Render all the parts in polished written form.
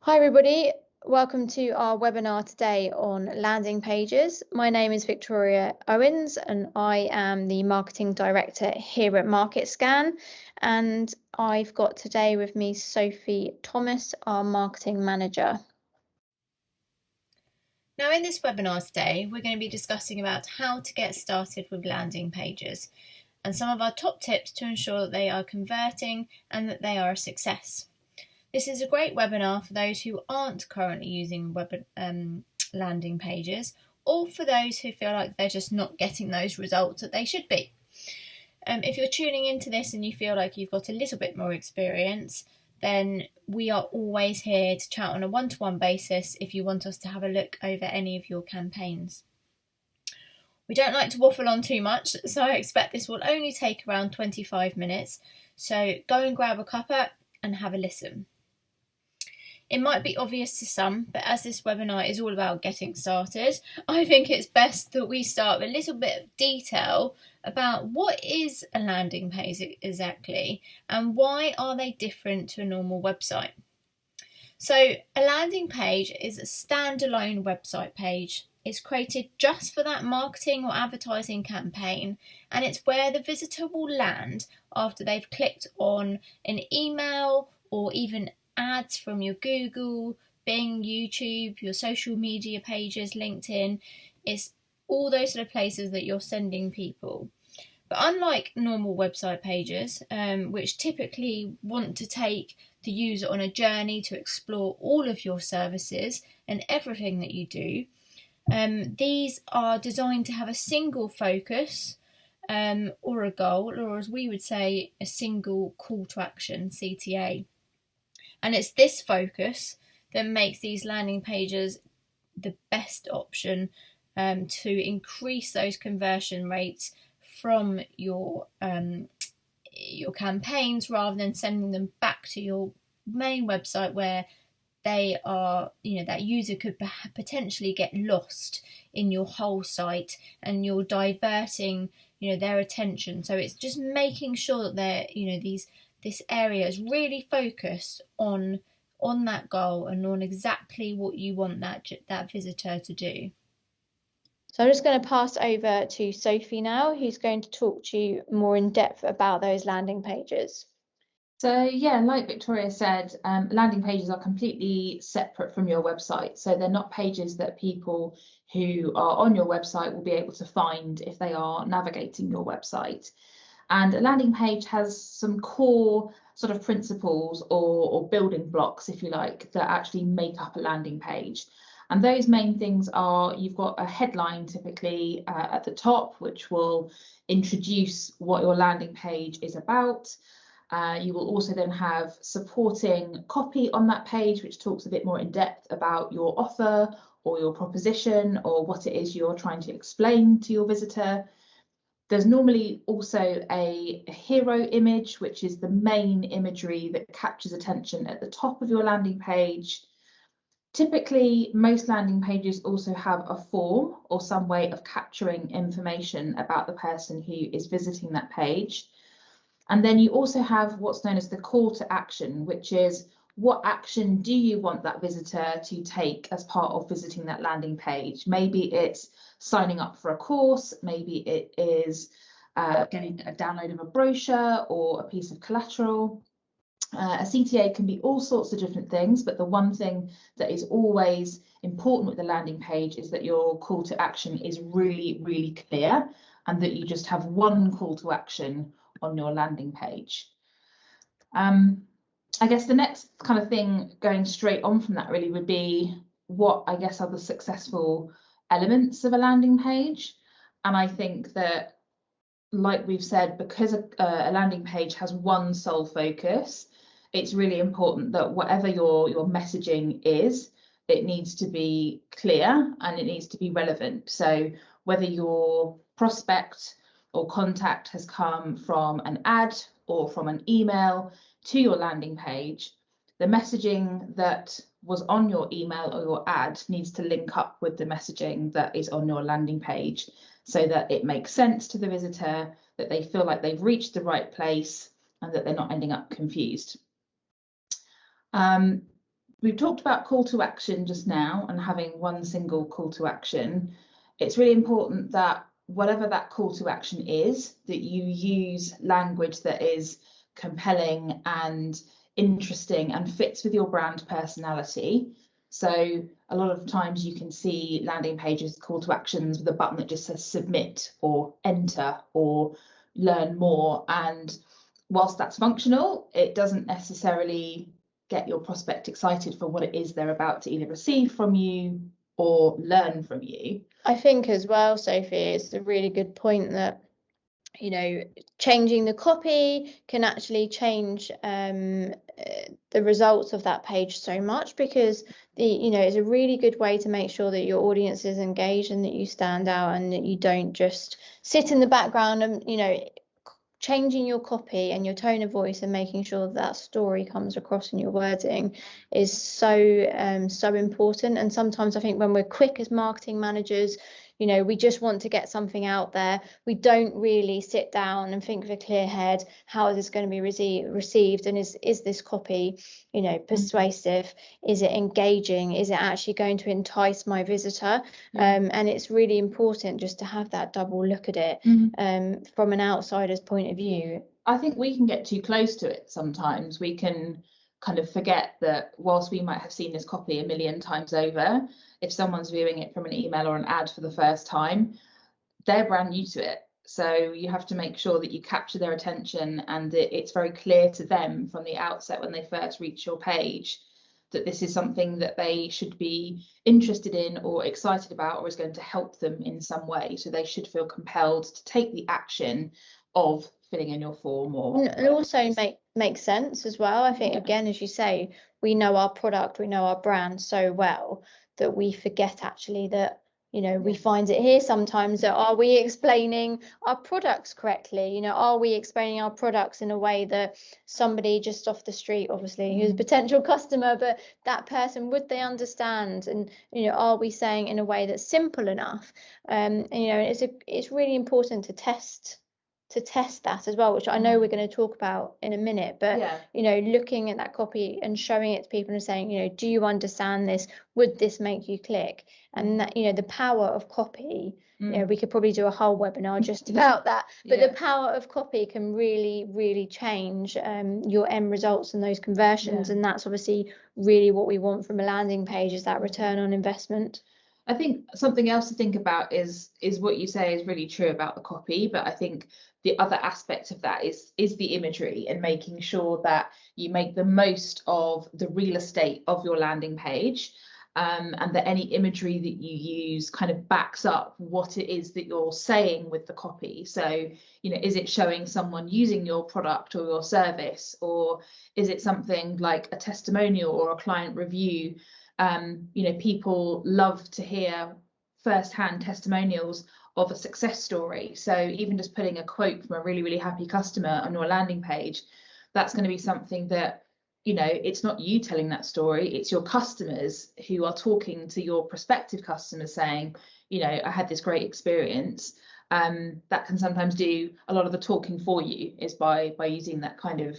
Hi everybody, welcome to our webinar today on landing pages. My name is Victoria Owens and I am the Marketing Director here at MarketScan, and I've got today with me Sophie Thomas, our Marketing Manager. Now in this webinar today, we're going to be discussing about how to get started with landing pages and some of our top tips to ensure that they are converting and that they are a success. This is a great webinar for those who aren't currently using landing pages, or for those who feel like they're just not getting those results that they should be. If you're tuning into this and you feel like you've got a little bit more experience, then we are always here to chat on a one-to-one basis if you want us to have a look over any of your campaigns. We don't like to waffle on too much, so I expect this will only take around 25 minutes. So go and grab a cuppa and have a listen. It might be obvious to some, but as this webinar is all about getting started, I think it's best that we start with a little bit of detail about what is a landing page exactly and why are they different to a normal website. So a landing page is a standalone website page. It's created just for that marketing or advertising campaign, and it's where the visitor will land after they've clicked on an email or even ads from your Google, Bing, YouTube, your social media pages, LinkedIn. It's all those sort of places that you're sending people. But unlike normal website pages, which typically want to take the user on a journey to explore all of your services and everything that you do, these are designed to have a single focus or a goal, or as we would say, a single call to action, CTA. And it's this focus that makes these landing pages the best option to increase those conversion rates from your campaigns, rather than sending them back to your main website where they are, that user could potentially get lost in your whole site and you're diverting, their attention. So it's just making sure that they're, this area is really focused on that goal and on exactly what you want that visitor to do. So I'm just going to pass over to Sophie now, who's going to talk to you more in depth about those landing pages. So yeah, like Victoria said, landing pages are completely separate from your website. So they're not pages that people who are on your website will be able to find if they are navigating your website. And a landing page has some core sort of principles or building blocks, if you like, that actually make up a landing page. And those main things are, you've got a headline typically at the top, which will introduce what your landing page is about. You will also then have supporting copy on that page, which talks a bit more in depth about your offer or your proposition or what it is you're trying to explain to your visitor. There's normally also a hero image, which is the main imagery that captures attention at the top of your landing page. Typically, most landing pages also have a form or some way of capturing information about the person who is visiting that page. And then you also have what's known as the call to action, which is what action do you want that visitor to take as part of visiting that landing page? Maybe it's signing up for a course, maybe it is getting a download of a brochure or a piece of collateral. A CTA can be all sorts of different things, but the one thing that is always important with the landing page is that your call to action is really, really clear, and that you just have one call to action on your landing page. I guess the next kind of thing going straight on from that really would be what I guess are the successful elements of a landing page. And I think that, like we've said, because a landing page has one sole focus, it's really important that whatever your messaging is, it needs to be clear and it needs to be relevant. So whether your prospect or contact has come from an ad or from an email to your landing page, the messaging that was on your email or your ad needs to link up with the messaging that is on your landing page, so that it makes sense to the visitor, that they feel like they've reached the right place and that they're not ending up confused. We've talked about call to action just now and having one single call to action. It's really important that whatever that call to action is, that you use language that is compelling and interesting and fits with your brand personality. So a lot of times you can see landing pages, call to actions with a button that just says submit or enter or learn more. And whilst that's functional, it doesn't necessarily get your prospect excited for what it is they're about to either receive from you or learn from you. I think as well, Sophie, it's a really good point that, you know, changing the copy can actually change the results of that page so much, because it's a really good way to make sure that your audience is engaged and that you stand out and that you don't just sit in the background. And changing your copy and your tone of voice and making sure that story comes across in your wording is so important. And sometimes I think when we're quick as marketing managers, we just want to get something out there. We don't really sit down and think with a clear head, how is this going to be received? And is this copy, persuasive? Is it engaging? Is it actually going to entice my visitor? And it's really important just to have that double look at it from an outsider's point of view. I think we can get too close to it sometimes. We can kind of forget that whilst we might have seen this copy a million times over, if someone's viewing it from an email or an ad for the first time, they're brand new to it. So you have to make sure that you capture their attention and that it's very clear to them from the outset when they first reach your page that this is something that they should be interested in or excited about, or is going to help them in some way. So they should feel compelled to take the action of filling in your form. And also make sense as well. I think, again, as you say, we know our product, we know our brand so well that we forget actually that, we find it here sometimes that, are we explaining our products correctly? Are we explaining our products in a way that somebody just off the street, obviously, who's a potential customer, but that person, would they understand? And, are we saying in a way that's simple enough? And, it's really important to test that as well, which I know we're going to talk about in a minute, but looking at that copy and showing it to people and saying, do you understand this? Would this make you click? And that, the power of copy, we could probably do a whole webinar just about that, but the power of copy can really, really change your end results and those conversions. And that's obviously really what we want from a landing page, is that return on investment. I think something else to think about is what you say is really true about the copy, but I think the other aspect of that is the imagery, and making sure that you make the most of the real estate of your landing page, and that any imagery that you use kind of backs up what it is that you're saying with the copy. So, is it showing someone using your product or your service, or is it something like a testimonial or a client review? People love to hear first-hand testimonials of a success story. So even just putting a quote from a really, really happy customer on your landing page, that's going to be something that, it's not you telling that story, it's your customers who are talking to your prospective customers saying, I had this great experience. That can sometimes do a lot of the talking for you, is by using that kind of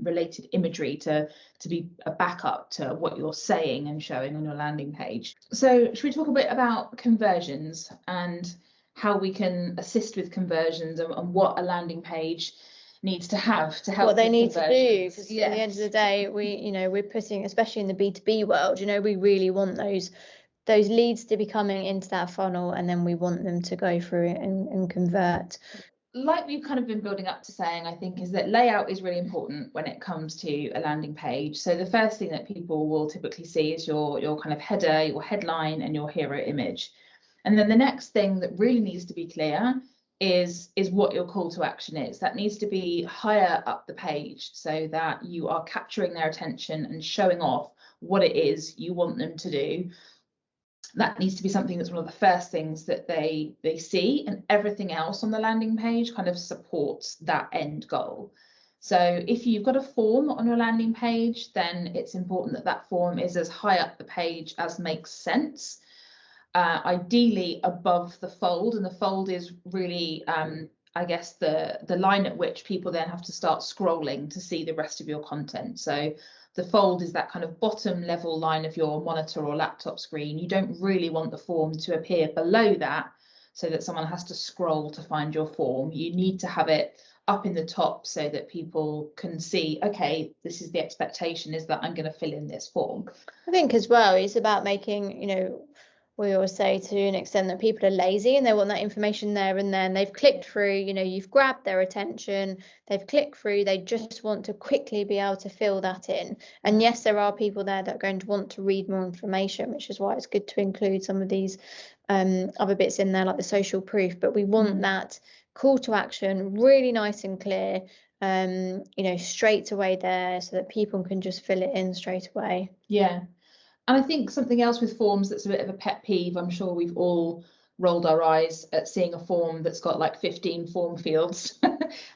related imagery to be a backup to what you're saying and showing on your landing page. So should we talk a bit about conversions and how we can assist with conversions, and what a landing page needs to have to help what they need to do? Because at the end of the day, we're putting, especially in the B2B world, we really want those leads to be coming into that funnel, and then we want them to go through and convert. Like we've kind of been building up to saying, I think, is that layout is really important when it comes to a landing page. So the first thing that people will typically see is your kind of header, your headline, and your hero image. And then the next thing that really needs to be clear is what your call to action is. That needs to be higher up the page, so that you are capturing their attention and showing off what it is you want them to do. That needs to be something that's one of the first things that they see, and everything else on the landing page kind of supports that end goal. So if you've got a form on your landing page, then it's important that that form is as high up the page as makes sense. Ideally above the fold, and the fold is really I guess the line at which people then have to start scrolling to see the rest of your content. So the fold is that kind of bottom level line of your monitor or laptop screen. You don't really want the form to appear below that so that someone has to scroll to find your form. You need to have it up in the top so that people can see, okay, this is the expectation, is that I'm going to fill in this form. I think as well, it's about making, we always say to an extent that people are lazy and they want that information there and then. They've clicked through, you've grabbed their attention, they've clicked through, they just want to quickly be able to fill that in. And yes, there are people there that are going to want to read more information, which is why it's good to include some of these other bits in there, like the social proof. But we want that call to action really nice and clear, straight away there, so that people can just fill it in straight away. Yeah. And I think something else with forms that's a bit of a pet peeve, I'm sure we've all rolled our eyes at seeing a form that's got like 15 form fields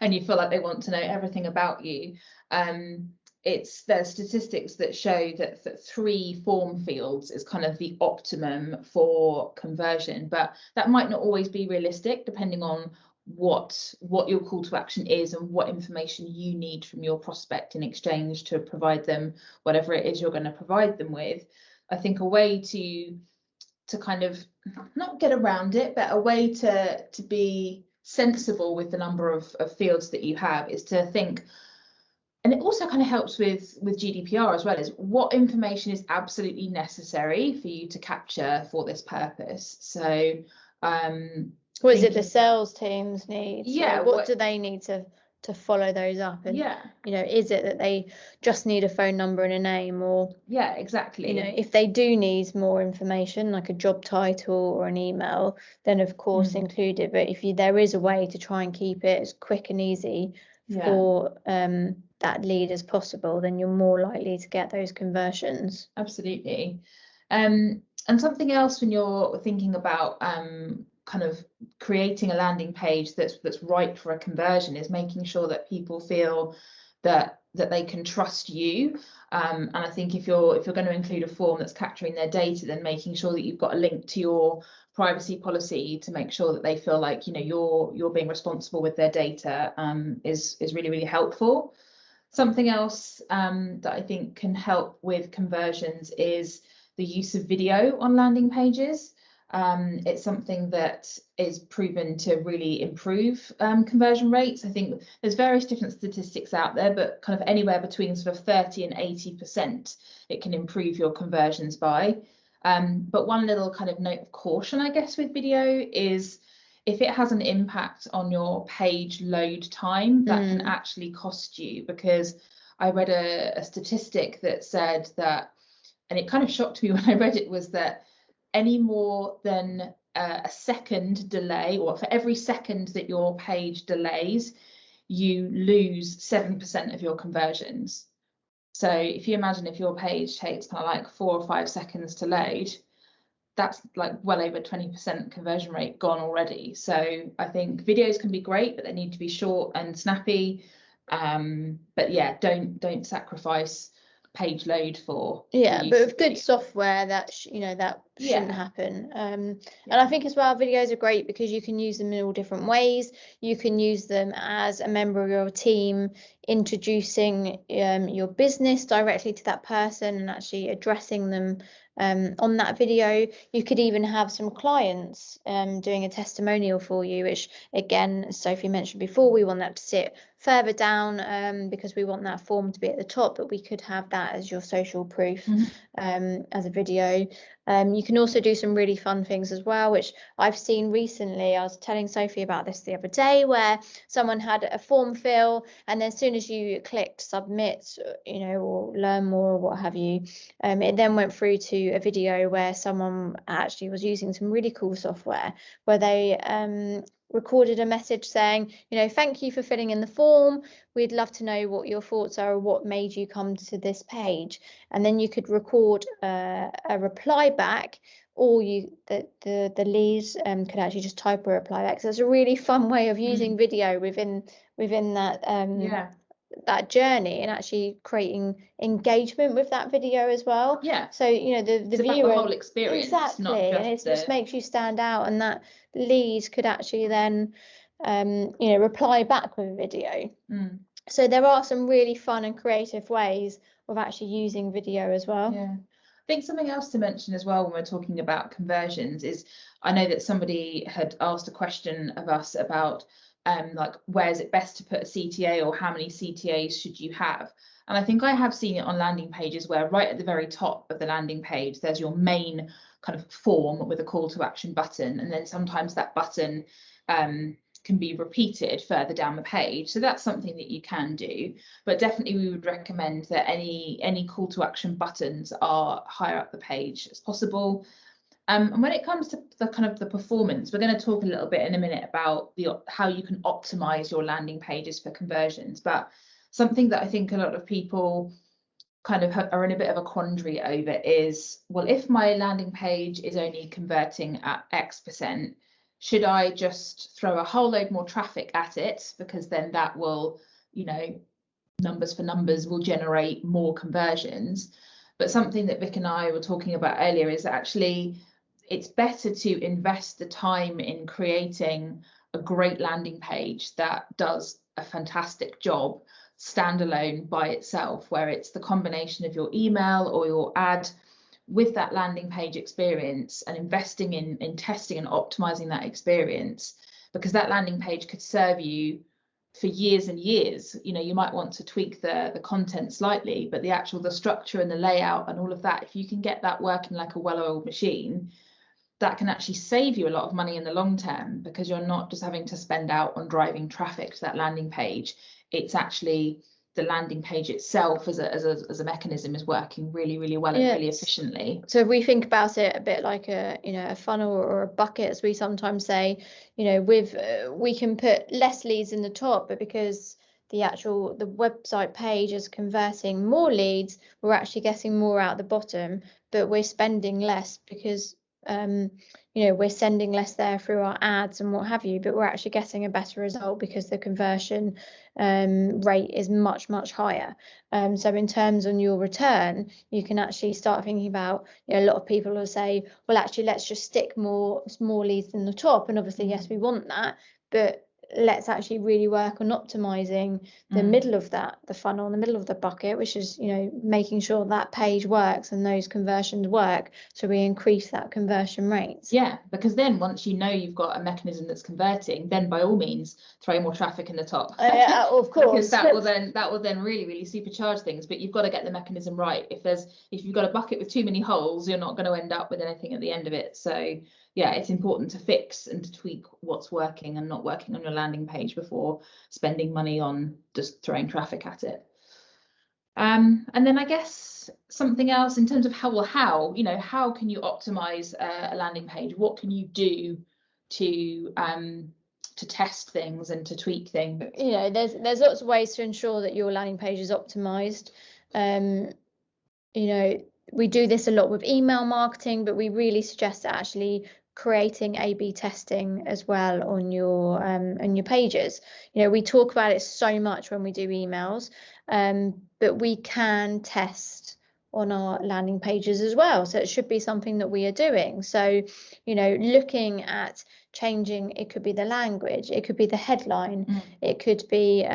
and you feel like they want to know everything about you. There's statistics that show that 3 form fields is kind of the optimum for conversion, but that might not always be realistic depending on what your call to action is and what information you need from your prospect in exchange to provide them whatever it is you're going to provide them with. I think a way to kind of not get around it, but a way to be sensible with the number of fields that you have is to think, and it also kind of helps with GDPR as well, is what information is absolutely necessary for you to capture for this purpose. So what is it the sales teams need? Yeah. What do they need to follow those up? And is it that they just need a phone number and a name, or exactly, if they do need more information like a job title or an email, then of course include it. But if there is a way to try and keep it as quick and easy for that lead as possible, then you're more likely to get those conversions. Absolutely. And something else when you're thinking about kind of creating a landing page that's right for a conversion is making sure that people feel that they can trust you. And I think if you're going to include a form that's capturing their data, then making sure that you've got a link to your privacy policy to make sure that they feel like you're being responsible with their data is really, really helpful. Something else that I think can help with conversions is the use of video on landing pages. It's something that is proven to really improve conversion rates. I think there's various different statistics out there, but kind of anywhere between sort of 30 and 80% it can improve your conversions by. But one little kind of note of caution, I guess, with video is if it has an impact on your page load time, that can actually cost you, because I read a statistic that said that, and it kind of shocked me when I read it, was that any more than a second delay, or for every second that your page delays, you lose 7% of your conversions. So if you imagine if your page takes kind of like 4 or 5 seconds to load, that's like well over 20% conversion rate gone already. So I think videos can be great, but they need to be short and snappy. But yeah, don't sacrifice page load for but with good software that that shouldn't happen. And I think as well, videos are great because you can use them in all different ways. You can use them as a member of your team introducing your business directly to that person and actually addressing them on that video. You could even have some clients doing a testimonial for you, which again, as Sophie mentioned before, we want that to sit further down because we want that form to be at the top, but we could have that as your social proof as a video. You can also do some really fun things as well, which I've seen recently. I was telling Sophie about this the other day, where someone had a form fill, and then as soon as you clicked submit, or learn more or what have you, it then went through to a video where someone actually was using some really cool software where they recorded a message saying, thank you for filling in the form. We'd love to know what your thoughts are or what made you come to this page. And then you could record a reply back, or the lead could actually just type a reply back. So it's a really fun way of using video within that that journey and actually creating engagement with that video as well. So the viewer, the whole experience, exactly, and it just makes you stand out, and that lead could actually then reply back with a video. So there are some really fun and creative ways of actually using video as well. Yeah. I think something else to mention as well when we're talking about conversions is, I know that somebody had asked a question of us about like, where is it best to put a CTA, or how many CTAs should you have? And I think I have seen it on landing pages where right at the very top of the landing page, there's your main kind of form with a call to action button. And then sometimes that button can be repeated further down the page. So that's something that you can do, but definitely we would recommend that any call to action buttons are higher up the page as possible. And when it comes to the kind of the performance, we're going to talk a little bit in a minute about how you can optimize your landing pages for conversions. But something that I think a lot of people kind of are in a bit of a quandary over is, well, if my landing page is only converting at X%, should I just throw a whole load more traffic at it, because then that will, you know, numbers for numbers will generate more conversions? But something that Vic and I were talking about earlier is actually it's better to invest the time in creating a great landing page that does a fantastic job standalone by itself, where it's the combination of your email or your ad with that landing page experience, and investing in testing and optimizing that experience, because that landing page could serve you for years and years. You know, you might want to tweak the content slightly, but the structure and the layout and all of that, if you can get that working like a well-oiled machine, that can actually save you a lot of money in the long term, because you're not just having to spend out on driving traffic to that landing page. It's actually the landing page itself as a mechanism is working really, really well and really efficiently. So if we think about it a bit like a funnel or a bucket, as we sometimes say, we can put less leads in the top, but because the website page is converting more leads, we're actually getting more out the bottom, but we're spending less because we're sending less there through our ads and what have you, but we're actually getting a better result because the conversion rate is much, much higher. So in terms on your return, you can actually start thinking about, a lot of people will say, well, actually, let's just stick more leads in the top. And obviously, yes, we want that, but let's actually really work on optimizing the middle of the funnel, in the middle of the bucket, which is, making sure that page works and those conversions work, so we increase that conversion rate. Yeah, because then once you've got a mechanism that's converting, then by all means throw more traffic in the top. Of course, because that will then really, really supercharge things. But you've got to get the mechanism right. If you've got a bucket with too many holes, you're not going to end up with anything at the end of it. So yeah, it's important to fix and to tweak what's working and not working on your landing page before spending money on just throwing traffic at it. And then I guess something else in terms of how can you optimize a landing page? What can you do to test things and to tweak things? There's lots of ways to ensure that your landing page is optimized. We do this a lot with email marketing, but we really suggest actually creating A/B testing as well on your pages. We talk about it so much when we do emails, but we can test on our landing pages as well. So it should be something that we are doing. So, looking at changing, it could be the language, it could be the headline, it could be,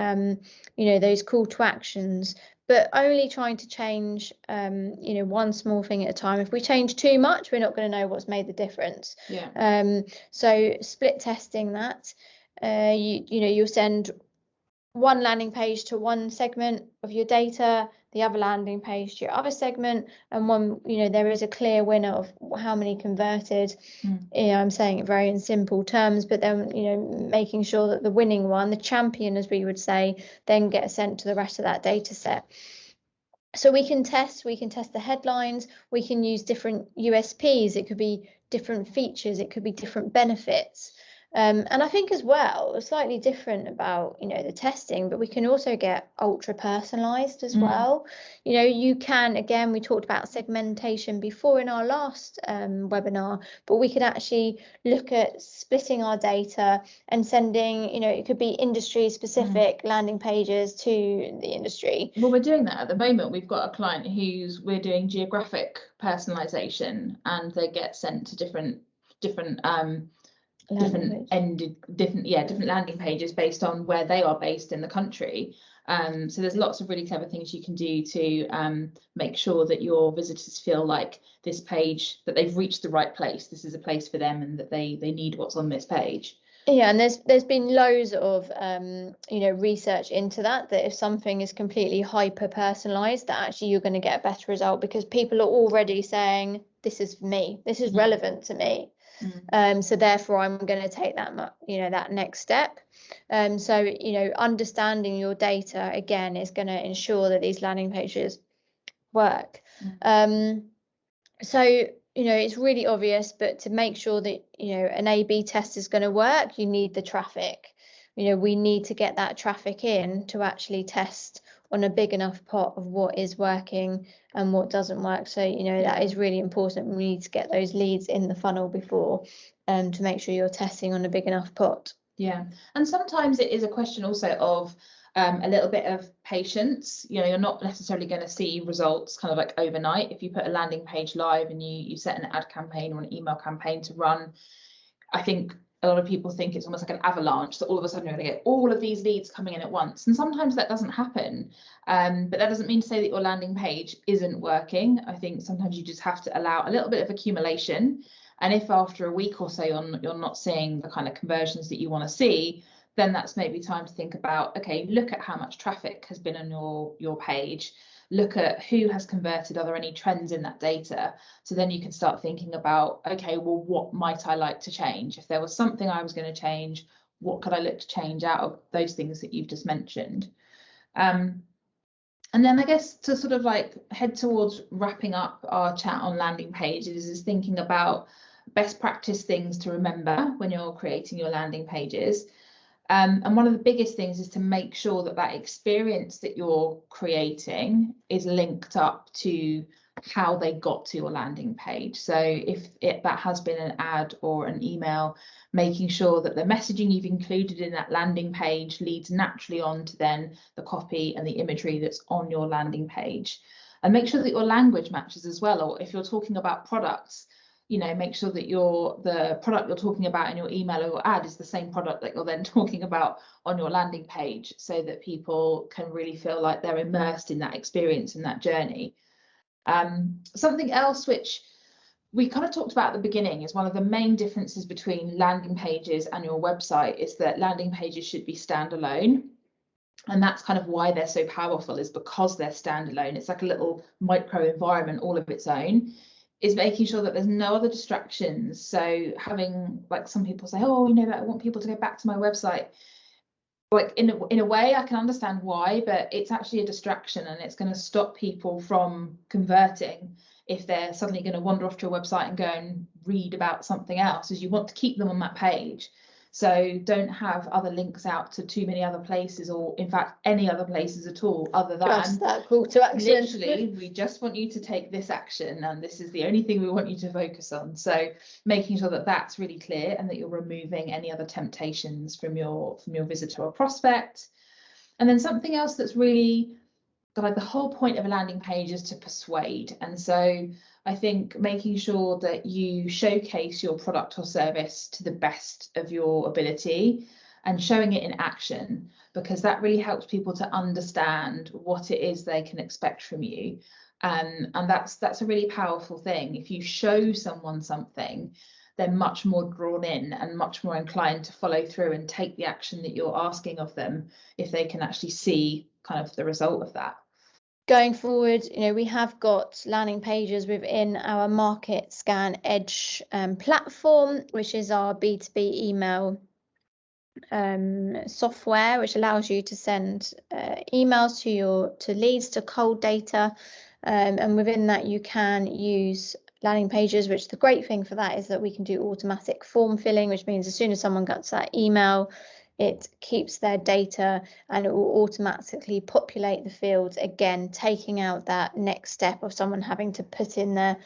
those call to actions, but only trying to change, one small thing at a time. If we change too much, we're not going to know what's made the difference. Yeah. So split testing that, you'll send one landing page to one segment of your data, the other landing page to your other segment, and one, there is a clear winner of how many converted. I'm saying it very in simple terms, but then, making sure that the winning one, the champion, as we would say, then gets sent to the rest of that data set. So we can test the headlines, we can use different USPs, it could be different features, it could be different benefits. And I think as well, slightly different about, the testing, but we can also get ultra personalized as well. You can, again, we talked about segmentation before in our last webinar, but we could actually look at splitting our data and sending, it could be industry specific landing pages to the industry. Well, we're doing that at the moment. We've got a client we're doing geographic personalization, and they get sent to different landing pages based on where they are based in the country. So there's lots of really clever things you can do to make sure that your visitors feel like this page, that they've reached the right place. This is a place for them, and that they need what's on this page. Yeah, and there's been loads of research into that if something is completely hyper personalized, that actually you're going to get a better result, because people are already saying, this is for me, this is relevant to me. So therefore I'm going to take that next step. So understanding your data again is going to ensure that these landing pages work. So it's really obvious, but to make sure that an A/B test is going to work, you need the traffic. We need to get that traffic in to actually test on a big enough pot of what is working and what doesn't work. So that is really important. We need to get those leads in the funnel before, to make sure you're testing on a big enough pot. Yeah, and sometimes it is a question also of a little bit of patience. You're not necessarily going to see results kind of like overnight. If you put a landing page live and you set an ad campaign or an email campaign to run, I think a lot of people think it's almost like an avalanche, that all of a sudden you're going to get all of these leads coming in at once. And sometimes that doesn't happen. But that doesn't mean to say that your landing page isn't working. I think sometimes you just have to allow a little bit of accumulation. And if after a week or so you're not seeing the kind of conversions that you want to see, then that's maybe time to think about, okay, look at how much traffic has been on your page, look at who has converted, are there any trends in that data? So then you can start thinking about, okay, well, what might I like to change? If there was something I was going to change, what could I look to change out of those things that you've just mentioned? And then I guess to sort of like head towards wrapping up our chat on landing pages is thinking about best practice things to remember when you're creating your landing pages. And one of the biggest things is to make sure that that experience that you're creating is linked up to how they got to your landing page. So if that has been an ad or an email, making sure that the messaging you've included in that landing page leads naturally on to then the copy and the imagery that's on your landing page. And make sure that your language matches as well. Or if you're talking about products, make sure that the product you're talking about in your email or your ad is the same product that you're then talking about on your landing page, so that people can really feel like they're immersed in that experience and that journey. Something else which we kind of talked about at the beginning is one of the main differences between landing pages and your website is that landing pages should be standalone. And that's kind of why they're so powerful, is because they're standalone. It's like a little micro environment all of its own. Is making sure that there's no other distractions. So having, like, some people say, oh, I want people to go back to my website. Like in a way, I can understand why, but it's actually a distraction, and it's going to stop people from converting if they're suddenly going to wander off to your website and go and read about something else. Is you want to keep them on that page. So don't have other links out to too many other places, or in fact any other places at all, other than just that call to action. Literally, we just want you to take this action, and this is the only thing we want you to focus on. So making sure that that's really clear, and that you're removing any other temptations from your visitor or prospect. And then something else that's really like the whole point of a landing page is to persuade. And so I think making sure that you showcase your product or service to the best of your ability and showing it in action, because that really helps people to understand what it is they can expect from you. And that's a really powerful thing. If you show someone something, they're much more drawn in and much more inclined to follow through and take the action that you're asking of them, if they can actually see kind of the result of that. Going forward, we have got landing pages within our MarketScan Edge platform, which is our B2B email software, which allows you to send emails to leads, to cold data, and within that you can use landing pages, which the great thing for that is that we can do automatic form filling, which means as soon as someone gets that email, it keeps their data and it will automatically populate the fields again, taking out that next step of someone having to put in their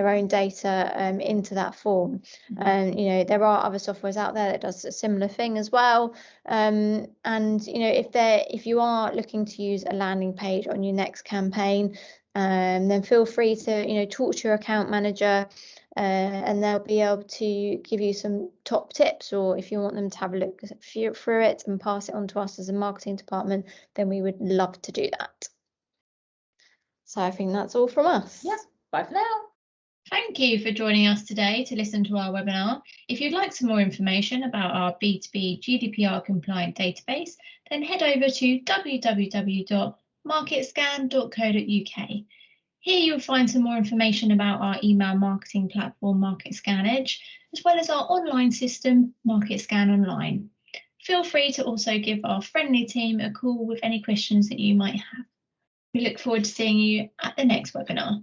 own data into that form. And there are other softwares out there that does a similar thing as well. And if you are looking to use a landing page on your next campaign, then feel free to talk to your account manager and they'll be able to give you some top tips, or if you want them to have a look through it and pass it on to us as a marketing department, then we would love to do that. So I think that's all from us. Yes, bye for now. Thank you for joining us today to listen to our webinar. If you'd like some more information about our B2B GDPR compliant database, then head over to www.marketscan.co.uk. Here you'll find some more information about our email marketing platform, MarketScan Edge, as well as our online system, MarketScan Online. Feel free to also give our friendly team a call with any questions that you might have. We look forward to seeing you at the next webinar.